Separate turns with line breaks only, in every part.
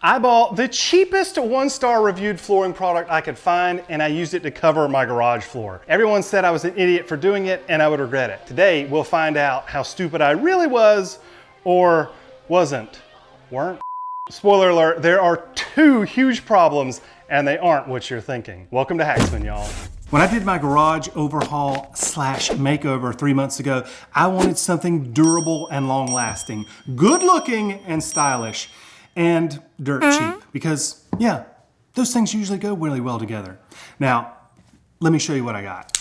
I bought the cheapest one-star reviewed flooring product I could find, and I used it to cover my garage floor. Everyone said I was an idiot for doing it and I would regret it. Today, we'll find out how stupid I really was or weren't. Spoiler alert, there are two huge problems and they aren't what you're thinking. Welcome to Hacksman, y'all. When I did my garage overhaul / makeover 3 months ago, I wanted something durable and long lasting, good looking and stylish, and dirt cheap. Because yeah, those things usually go really well together. Now, let me show you what I got.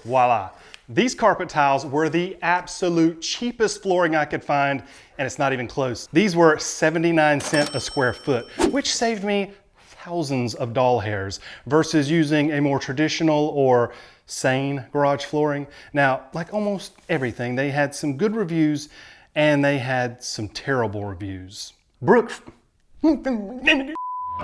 Voila. These carpet tiles were the absolute cheapest flooring I could find, and it's not even close. These were 79 cents a square foot, which saved me thousands of doll hairs versus using a more traditional or sane garage flooring. Now, like almost everything, they had some good reviews and they had some terrible reviews. Brooke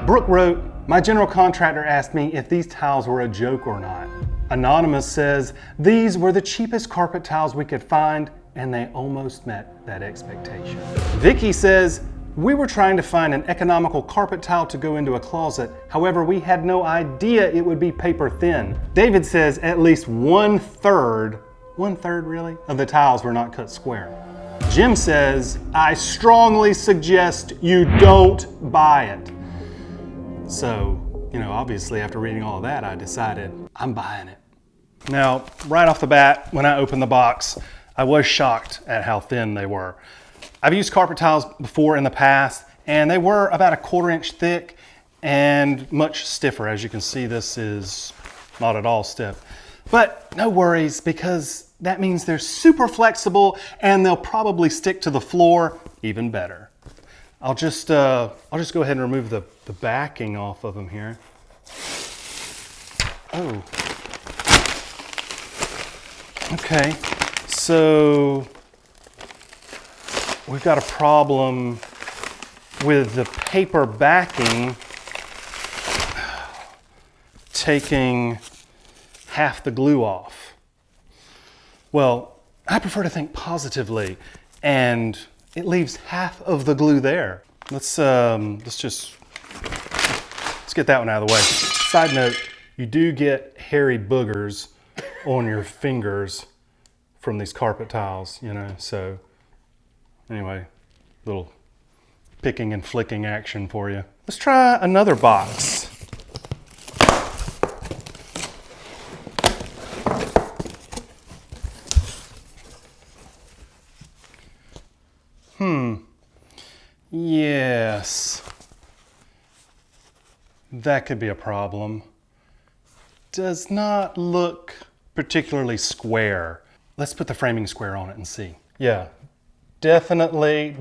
wrote, "My general contractor asked me if these tiles were a joke or not. Anonymous says, these were the cheapest carpet tiles we could find and they almost met that expectation." Vicky says, "We were trying to find an economical carpet tile to go into a closet. However, we had no idea it would be paper thin." David says at least one third really, of the tiles were not cut square. Jim says, "I strongly suggest you don't buy it." So, obviously after reading all of that, I decided I'm buying it. Now, right off the bat, when I opened the box, I was shocked at how thin they were. I've used carpet tiles before in the past, and they were about 1/4 inch thick and much stiffer. As you can see, this is not at all stiff. But no worries, because that means they're super flexible and they'll probably stick to the floor even better. I'll just go ahead and remove the backing off of them here. Oh. Okay, so we've got a problem with the paper backing taking half the glue off. Well, I prefer to think positively, and it leaves half of the glue there. Let's get that one out of the way. Side note, you do get hairy boogers on your fingers from these carpet tiles, so anyway, little picking and flicking action for you. Let's try another box. Yes, that could be a problem. Does not look particularly square. Let's put the framing square on it and see. Yeah, definitely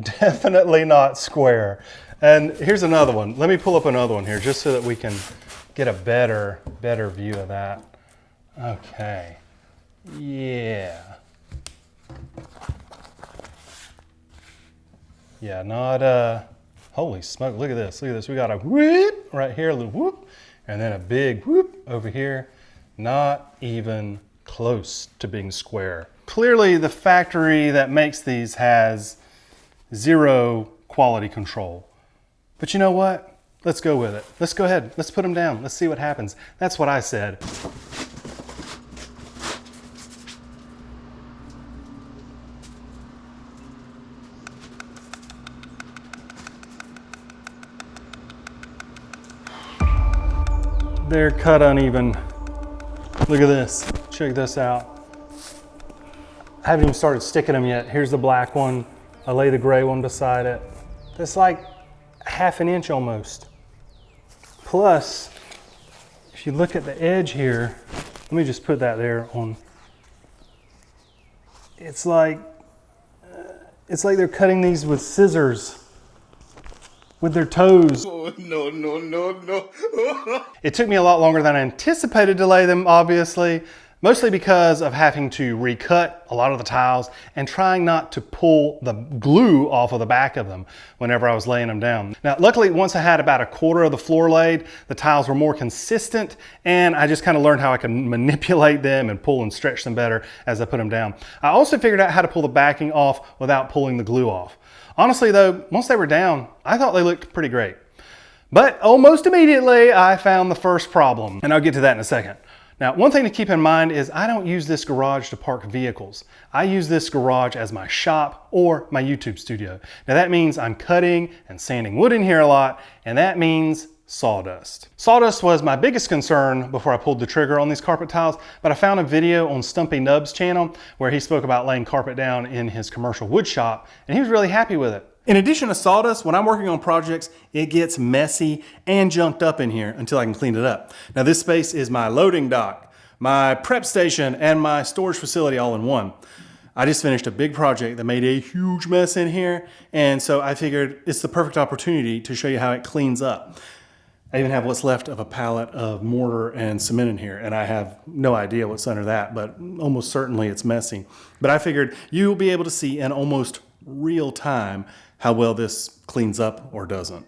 not square. And here's another one. Let me pull up another one here just so that we can get a better view of that. Okay, yeah. Yeah, not, holy smoke, look at this. We got a whoop right here, a little whoop, and then a big whoop over here. Not even close to being square. Clearly the factory that makes these has zero quality control. But you know what? Let's go with it. Let's go ahead, let's put them down. Let's see what happens. That's what I said. They're cut uneven. Look at this, check this out. I haven't even started sticking them yet. Here's the black one. I lay the gray one beside it. It's like 1/2 inch almost. Plus, if you look at the edge here, let me just put that there on. It's like they're cutting these with scissors. With their toes. Oh, no. It took me a lot longer than I anticipated to lay them, obviously, mostly because of having to recut a lot of the tiles and trying not to pull the glue off of the back of them whenever I was laying them down. Now, luckily, once I had about 1/4 of the floor laid, the tiles were more consistent, and I just kind of learned how I could manipulate them and pull and stretch them better as I put them down. I also figured out how to pull the backing off without pulling the glue off. Honestly though, once they were down, I thought they looked pretty great. But almost immediately, I found the first problem, and I'll get to that in a second. Now, one thing to keep in mind is I don't use this garage to park vehicles. I use this garage as my shop or my YouTube studio. Now that means I'm cutting and sanding wood in here a lot, and that means sawdust. Sawdust was my biggest concern before I pulled the trigger on these carpet tiles, but I found a video on Stumpy Nub's channel where he spoke about laying carpet down in his commercial wood shop, and he was really happy with it. In addition to sawdust, when I'm working on projects, it gets messy and junked up in here until I can clean it up. Now this space is my loading dock, my prep station, and my storage facility all in one. I just finished a big project that made a huge mess in here, and so I figured it's the perfect opportunity to show you how it cleans up. I even have what's left of a pallet of mortar and cement in here, and I have no idea what's under that, but almost certainly it's messy. But I figured you'll be able to see in almost real time how well this cleans up or doesn't.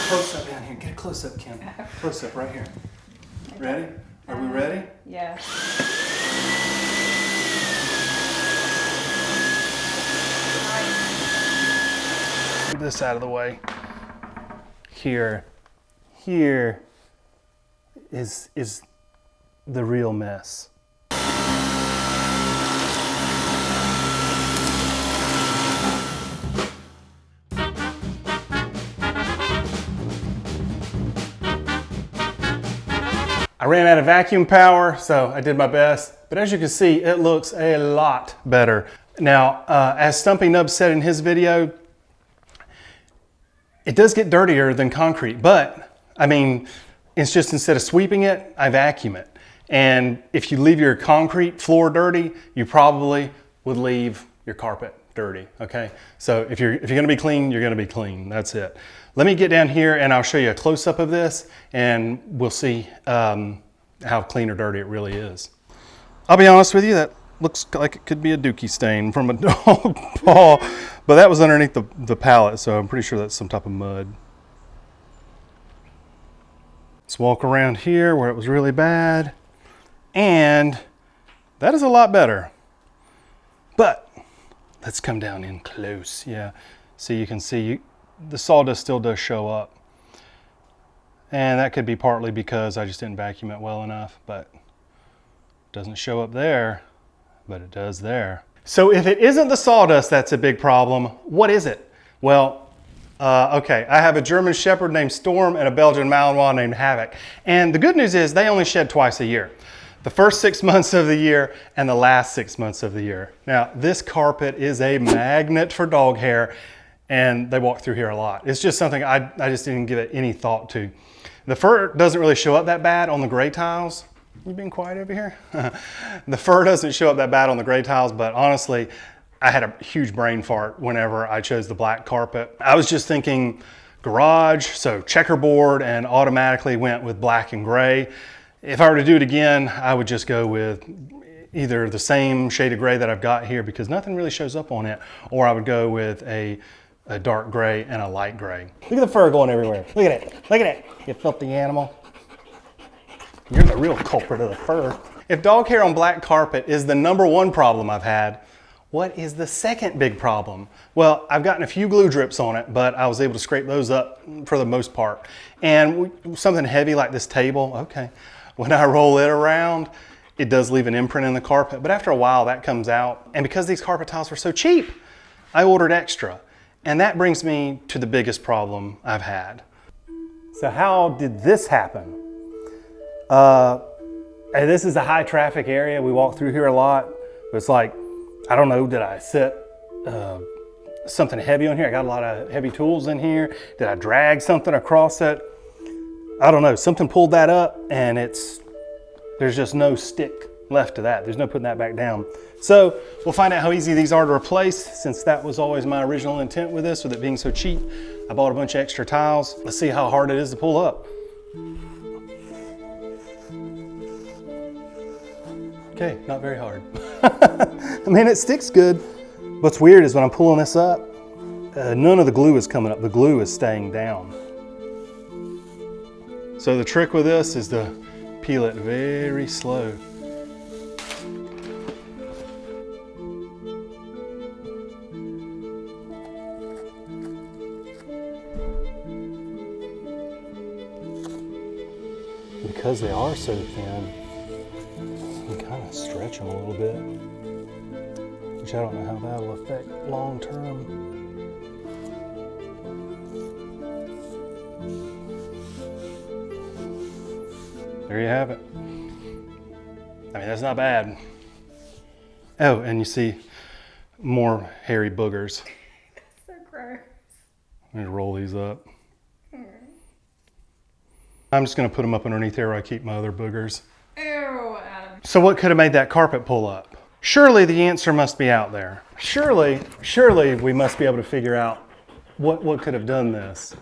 Close up down here. Get a close up, Kim. Close up right here. Ready? Are we ready?
Yeah.
Move this out of the way. Here is the real mess. I ran out of vacuum power, so I did my best. But as you can see, it looks a lot better. Now, as Stumpy Nub said in his video, it does get dirtier than concrete, but I mean, it's just instead of sweeping it, I vacuum it. And if you leave your concrete floor dirty, you probably would leave your carpet dirty, okay? So if you're gonna be clean, you're gonna be clean, that's it. Let me get down here and I'll show you a close-up of this and we'll see how clean or dirty it really is. I'll be honest with you, that looks like it could be a dookie stain from a dog paw, but that was underneath the pallet, so I'm pretty sure that's some type of mud. Let's walk around here where it was really bad, and that is a lot better. But let's come down in close, yeah. So you can see the sawdust still does show up. And that could be partly because I just didn't vacuum it well enough, but it doesn't show up there, but it does there. So if it isn't the sawdust that's a big problem, what is it? Well, okay, I have a German Shepherd named Storm and a Belgian Malinois named Havoc. And the good news is they only shed twice a year. The first 6 months of the year and the last 6 months of the year. Now, this carpet is a magnet for dog hair, and they walk through here a lot. It's just something I just didn't give it any thought to. The fur doesn't really show up that bad on the gray tiles. You being quiet over here? The fur doesn't show up that bad on the gray tiles, but honestly, I had a huge brain fart whenever I chose the black carpet. I was just thinking garage, so checkerboard, and automatically went with black and gray. If I were to do it again, I would just go with either the same shade of gray that I've got here because nothing really shows up on it, or I would go with a dark gray and a light gray. Look at the fur going everywhere. Look at it. Look at it. You filthy animal. You're the real culprit of the fur. If dog hair on black carpet is the #1 problem I've had, what is the second big problem? Well, I've gotten a few glue drips on it, but I was able to scrape those up for the most part. And something heavy like this table, okay, when I roll it around, it does leave an imprint in the carpet, but after a while that comes out. And because these carpet tiles were so cheap, I ordered extra. And that brings me to the biggest problem I've had. So how did this happen? This is a high traffic area. We walk through here a lot. But it's like, I don't know, did I set something heavy on here? I got a lot of heavy tools in here. Did I drag something across it? I don't know, something pulled that up and there's just no stick left to that. There's no putting that back down. So we'll find out how easy these are to replace, since that was always my original intent with this, with it being so cheap. I bought a bunch of extra tiles. Let's see how hard it is to pull up. Okay, not very hard. I mean, it sticks good. What's weird is when I'm pulling this up, none of the glue is coming up. The glue is staying down. So the trick with this is to peel it very slow. Because they are so thin, you can kind of stretch them a little bit, which I don't know how that'll affect long term. There you have it. I mean, that's not bad. Oh, and you see more hairy boogers.
So gross.
Let me roll these up. I'm just gonna put them up underneath here where I keep my other boogers.
Ew, Adam.
So what could have made that carpet pull up? Surely the answer must be out there. Surely we must be able to figure out what could have done this.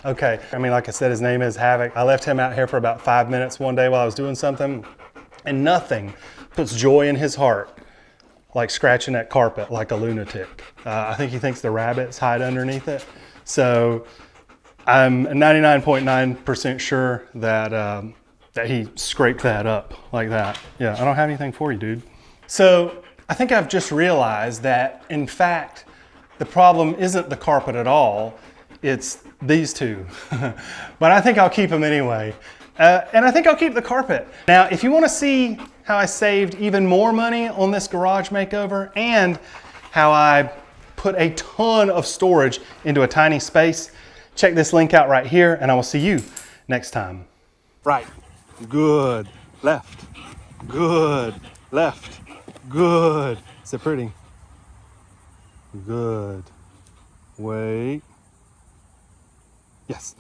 Okay, I mean, like I said, his name is Havoc. I left him out here for about 5 minutes one day while I was doing something, and nothing puts joy in his heart like scratching that carpet like a lunatic. I think he thinks the rabbits hide underneath it. So I'm 99.9% sure that that he scraped that up like that. Yeah, I don't have anything for you, dude. So I think I've just realized that, in fact, the problem isn't the carpet at all. It's these two. But I think I'll keep them anyway. And I think I'll keep the carpet. Now, if you want to see how I saved even more money on this garage makeover and how I put a ton of storage into a tiny space, check this link out right here, and I will see you next time. Right, good, left, good, left, good. Is it pretty? Good. Wait. Yes.